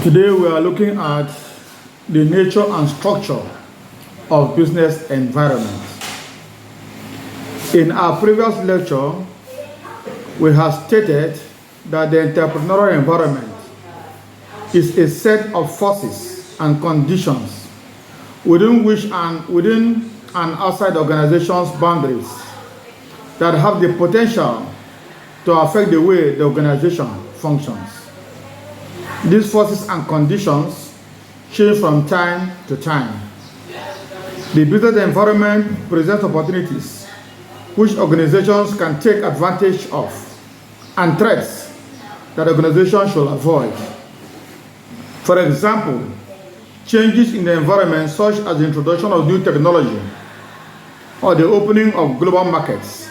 Today we are looking at the nature and structure of business environment. In our previous lecture, we have stated that the entrepreneurial environment is a set of forces and conditions within and outside the organization's boundaries that have the potential to affect the way the organization functions. These forces and conditions change from time to time. The business environment presents opportunities which organizations can take advantage of and threats that organizations should avoid. For example, changes in the environment such as the introduction of new technology or the opening of global markets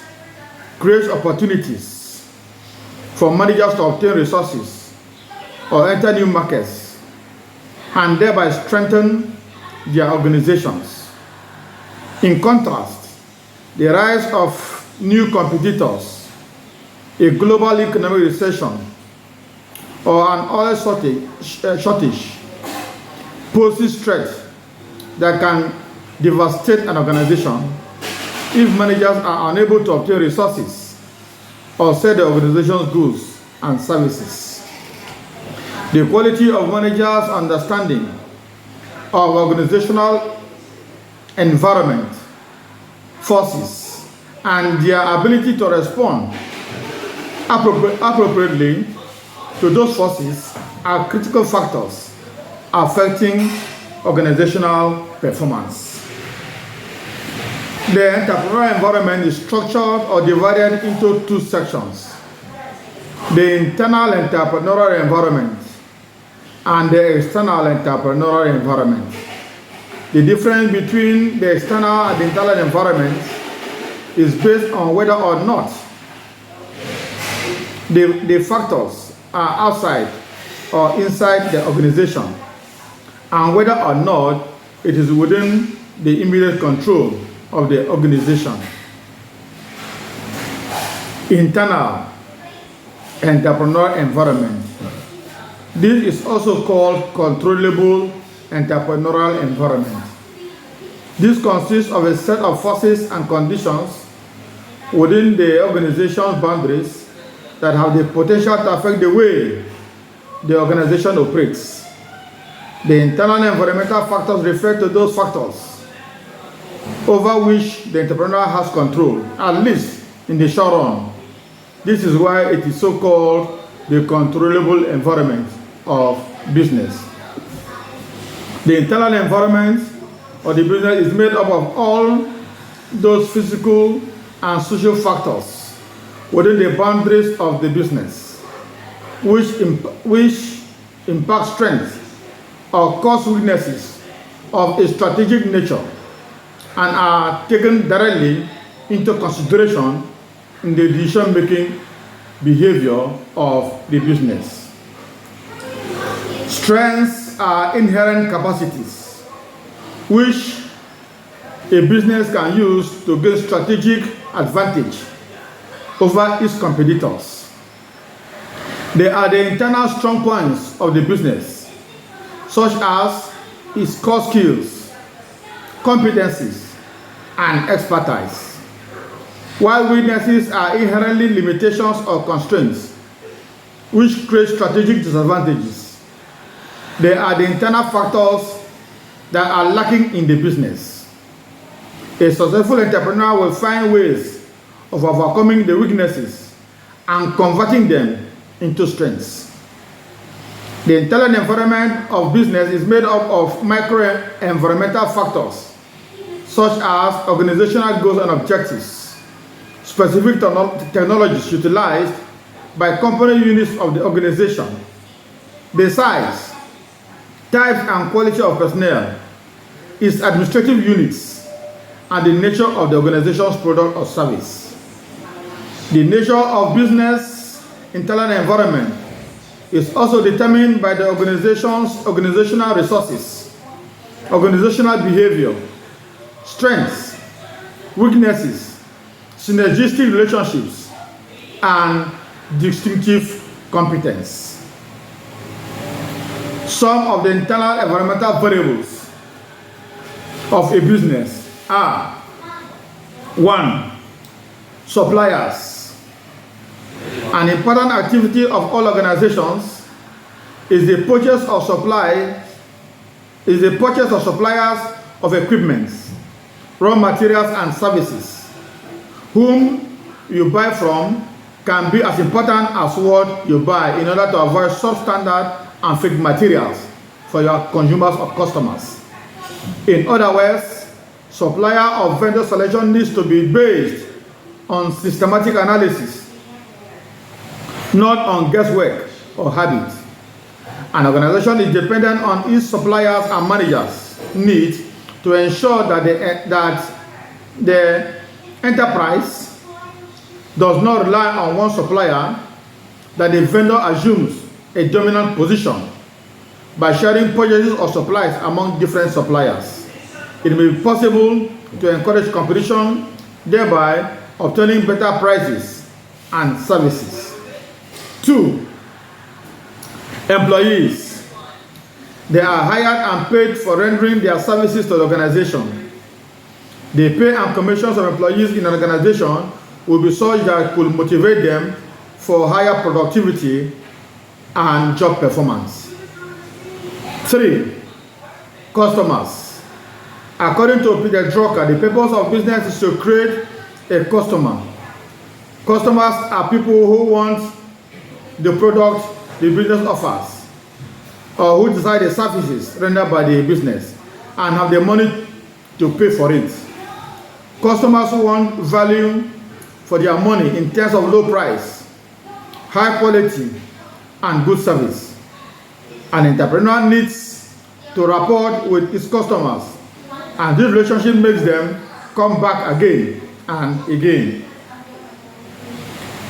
creates opportunities for managers to obtain resources or enter new markets and thereby strengthen their organizations. In contrast, the rise of new competitors, a global economic recession, or an oil shortage poses threats that can devastate an organization if managers are unable to obtain resources or sell the organization's goods and services. The quality of managers' understanding of organizational environment, forces, and their ability to respond appropriately to those forces are critical factors affecting organizational performance. The entrepreneurial environment is structured or divided into two sections: the internal entrepreneurial environment and the external entrepreneurial environment. The difference between the external and the internal environment is based on whether or not the factors are outside or inside the organization, and whether or not it is within the immediate control of the organization. Internal entrepreneurial environment. This is also called controllable entrepreneurial environment. This consists of a set of forces and conditions within the organization's boundaries that have the potential to affect the way the organization operates. The internal environmental factors refer to those factors over which the entrepreneur has control, at least in the short run. This is why it is so called the controllable environment of business. The internal environment of the business is made up of all those physical and social factors within the boundaries of the business, which impact strengths or cause weaknesses of a strategic nature and are taken directly into consideration in the decision-making behavior of the business. Strengths are inherent capacities which a business can use to gain strategic advantage over its competitors. They are the internal strong points of the business, such as its core skills, competencies, and expertise, while weaknesses are inherently limitations or constraints which create strategic disadvantages. They are the internal factors that are lacking in the business. A successful entrepreneur will find ways of overcoming the weaknesses and converting them into strengths. The internal environment of business is made up of micro-environmental factors such as organizational goals and objectives, specific technologies utilized by company units of the organization, the size, types and quality of personnel, its administrative units, and the nature of the organization's product or service. The nature of business internal environment is also determined by the organization's organizational resources, organizational behavior, strengths, weaknesses, synergistic relationships, and distinctive competence. Some of the internal environmental variables of a business are: 1. Suppliers. An important activity of all organizations is the purchase of suppliers of equipment, raw materials, and services. Whom you buy from can be as important as what you buy in order to avoid substandard and fake materials for your consumers or customers. In other words, supplier or vendor selection needs to be based on systematic analysis, not on guesswork or habit. An organization is dependent on its suppliers and managers' needs to ensure that the enterprise does not rely on one supplier, that the vendor assumes a dominant position by sharing purchases of supplies among different suppliers. It may be possible to encourage competition, thereby obtaining better prices and services. 2. Employees. They are hired and paid for rendering their services to the organization. The pay and commissions of employees in an organization will be such that it could motivate them for higher productivity and job performance. 3. Customers. According to Peter Drucker, the purpose of business is to create a customer. Customers are people who want the product the business offers, or who decide the services rendered by the business and have the money to pay for it. Customers who want value for their money in terms of low price, high quality, and good service. An entrepreneur needs to rapport with his customers, and this relationship makes them come back again and again.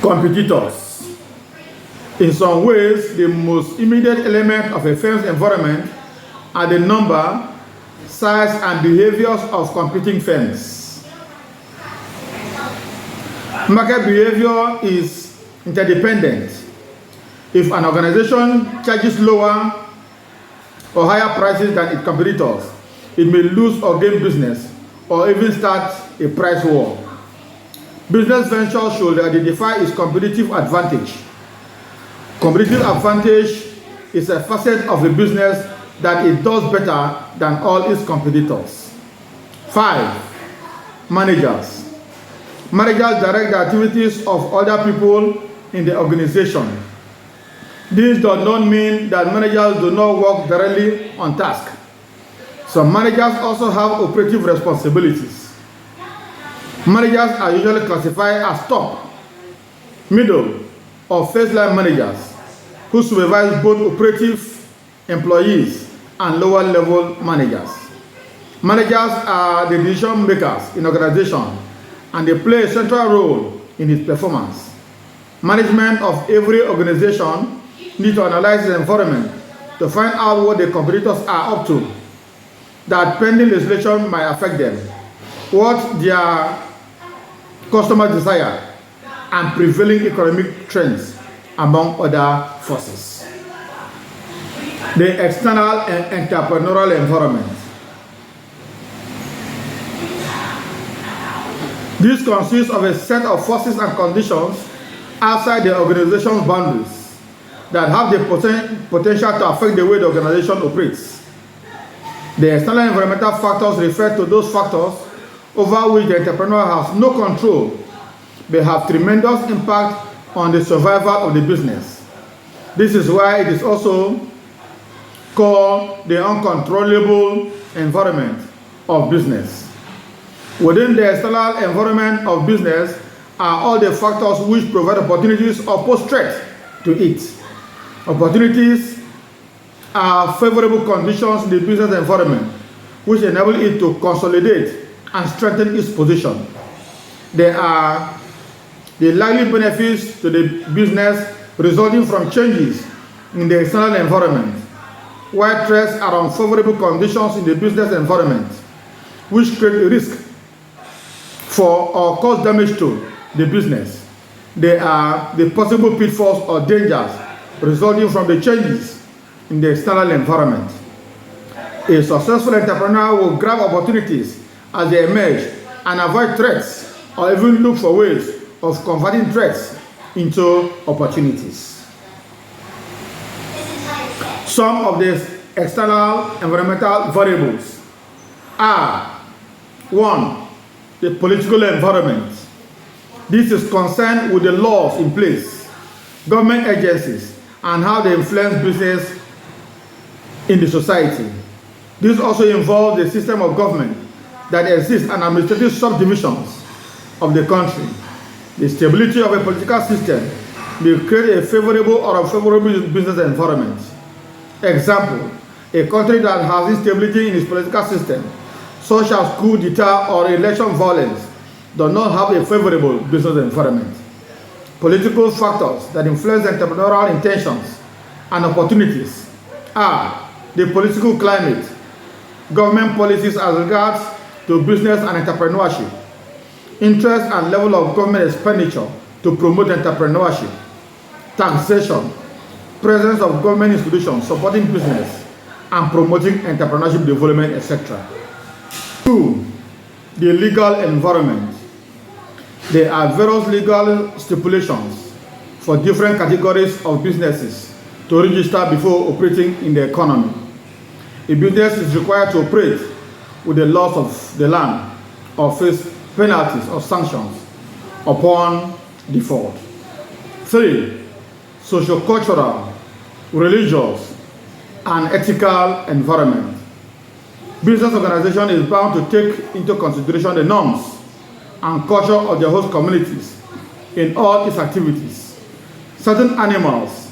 Competitors. In some ways, the most immediate element of a firm's environment are the number, size, and behaviors of competing firms. Market behavior is interdependent. If an organization charges lower or higher prices than its competitors, it may lose or gain business, or even start a price war. Business ventures should identify its competitive advantage. Competitive advantage is a facet of the business that it does better than all its competitors. 5. Managers. Managers direct the activities of other people in the organization. This does not mean that managers do not work directly on task. Some managers also have operative responsibilities. Managers are usually classified as top, middle, or first-line managers who supervise both operative employees and lower-level managers. Managers are the decision makers in organization, and they play a central role in its performance. Management of every organization needs to analyze the environment to find out what the competitors are up to, that pending legislation might affect them, what their customers desire, and prevailing economic trends, among other forces. The external and entrepreneurial environment. This consists of a set of forces and conditions outside the organization's boundaries that have the potential to affect the way the organization operates. The external environmental factors refer to those factors over which the entrepreneur has no control, but have tremendous impact on the survival of the business. This is why it is also called the uncontrollable environment of business. Within the external environment of business are all the factors which provide opportunities or pose threat to it. Opportunities are favorable conditions in the business environment which enable it to consolidate and strengthen its position. There are the likely benefits to the business resulting from changes in the external environment, while threats are unfavorable conditions in the business environment, which create a risk for or cause damage to the business. There are the possible pitfalls or dangers resulting from the changes in the external environment. A successful entrepreneur will grab opportunities as they emerge and avoid threats or even look for ways of converting threats into opportunities. Some of these external environmental variables are: 1. The political environment. This is concerned with the laws in place, government agencies, and how they influence business in the society. This also involves the system of government that exists and administrative subdivisions of the country. The stability of a political system may create a favorable or unfavorable business environment. Example, a country that has instability in its political system, such as coup d'etat or election violence, does not have a favorable business environment. Political factors that influence entrepreneurial intentions and opportunities are the political climate, government policies as regards to business and entrepreneurship, interest and level of government expenditure to promote entrepreneurship, taxation, presence of government institutions supporting business and promoting entrepreneurship development, etc. 2. The legal environment. There are various legal stipulations for different categories of businesses to register before operating in the economy. A business is required to operate with the laws of the land or face penalties or sanctions upon default. 3. Socio-cultural, religious, and ethical environment. Business organization is bound to take into consideration the norms and culture of their host communities in all its activities. Certain animals,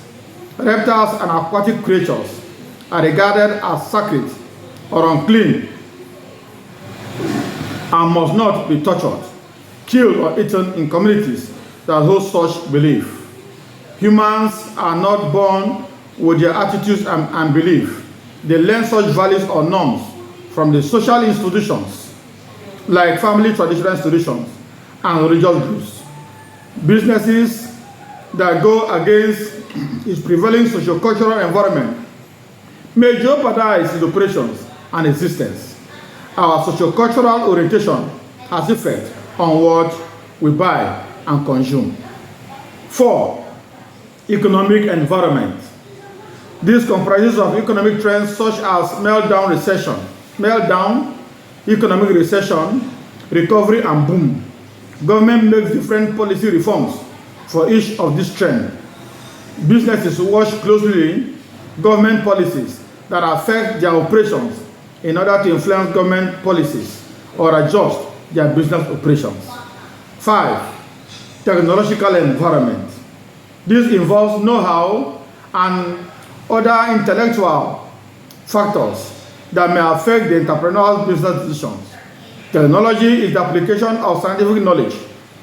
reptiles, and aquatic creatures are regarded as sacred or unclean and must not be tortured, killed, or eaten in communities that hold such belief. Humans are not born with their attitudes and belief. They learn such values or norms from the social institutions like family traditional institutions and religious groups. Businesses that go against its prevailing socio-cultural environment may jeopardize its operations and existence. Our socio-cultural orientation has effect on what we buy and consume. 4. Economic environment. This comprises of economic trends such as meltdown, economic recession, recovery, and boom. Government makes different policy reforms for each of these trends. Businesses watch closely government policies that affect their operations in order to influence government policies or adjust their business operations. 5. Technological environment. This involves know-how and other intellectual factors that may affect the entrepreneurial business decisions. Technology is the application of scientific knowledge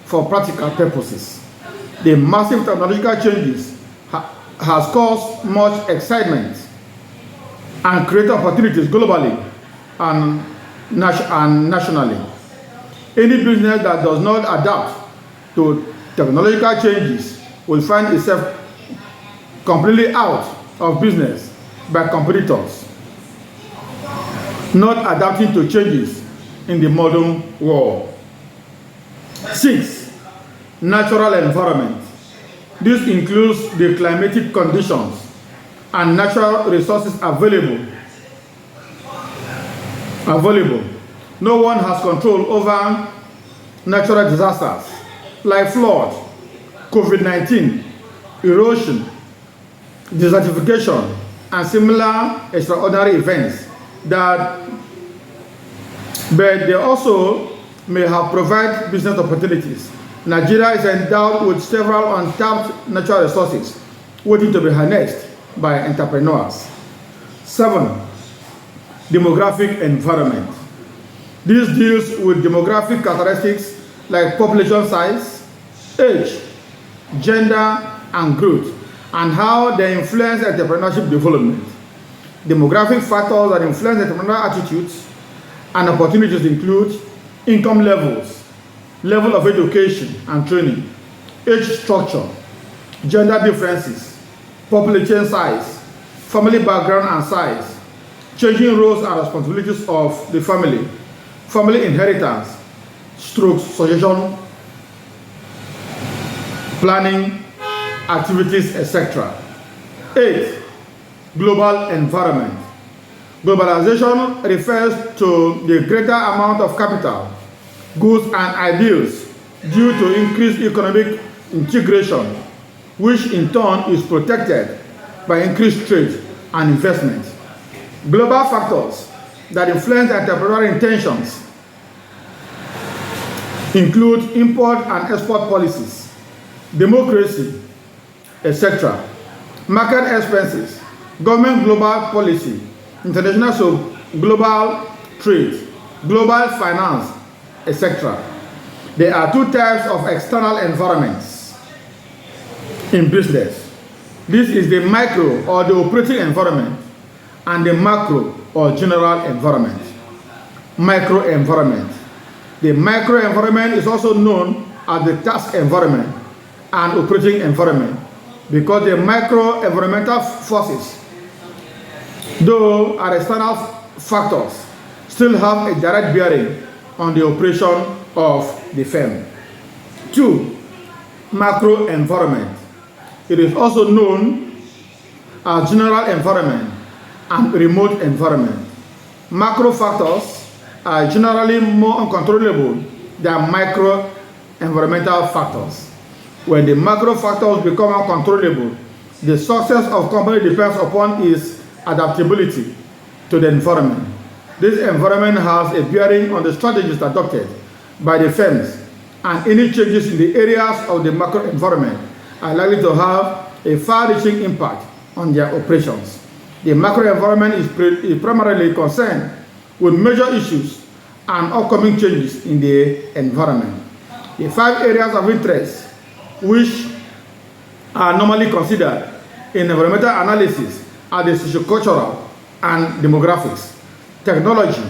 for practical purposes. The massive technological changes has caused much excitement and created opportunities globally and nationally. Any business that does not adapt to technological changes will find itself completely out of business by competitors not adapting to changes in the modern world. 6. Natural environment. This includes the climatic conditions and natural resources available. No one has control over natural disasters like flood, COVID-19, erosion, desertification, and similar extraordinary events but they also may have provided business opportunities. Nigeria is endowed with several untapped natural resources waiting to be harnessed by entrepreneurs. 7. Demographic environment. This deals with demographic characteristics like population size, age, gender, and growth, and how they influence entrepreneurship development. Demographic factors that influence entrepreneurial attitudes and opportunities include income levels, level of education and training, age structure, gender differences, population size, family background and size, changing roles and responsibilities of the family inheritance, stroke succession planning, activities, etc. 8. Global environment. Globalization refers to the greater amount of capital, goods, and ideals due to increased economic integration, which in turn is protected by increased trade and investment. Global factors that influence entrepreneurial intentions include import and export policies, democracy, etc., market expenses, government global policy, international global trade, global finance, etc. There are two types of external environments in business. This is the micro or the operating environment and the macro or general environment. Micro environment. The micro environment is also known as the task environment and operating environment because the micro environmental forces, though are external factors, still have a direct bearing on the operation of the firm. 2. Macro environment. It is also known as general environment and remote environment. Macro factors are generally more uncontrollable than micro environmental factors. When the macro factors become uncontrollable, the success of company depends upon its adaptability to the environment. This environment has a bearing on the strategies adopted by the firms, and any changes in the areas of the macro environment are likely to have a far-reaching impact on their operations. The macro environment is primarily concerned with major issues and upcoming changes in the environment. The 5 areas of interest which are normally considered in environmental analysis are the sociocultural and demographics, technology,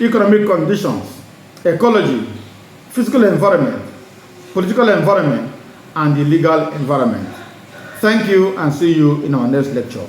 economic conditions, ecology, physical environment, political environment, and the legal environment. Thank you and see you in our next lecture.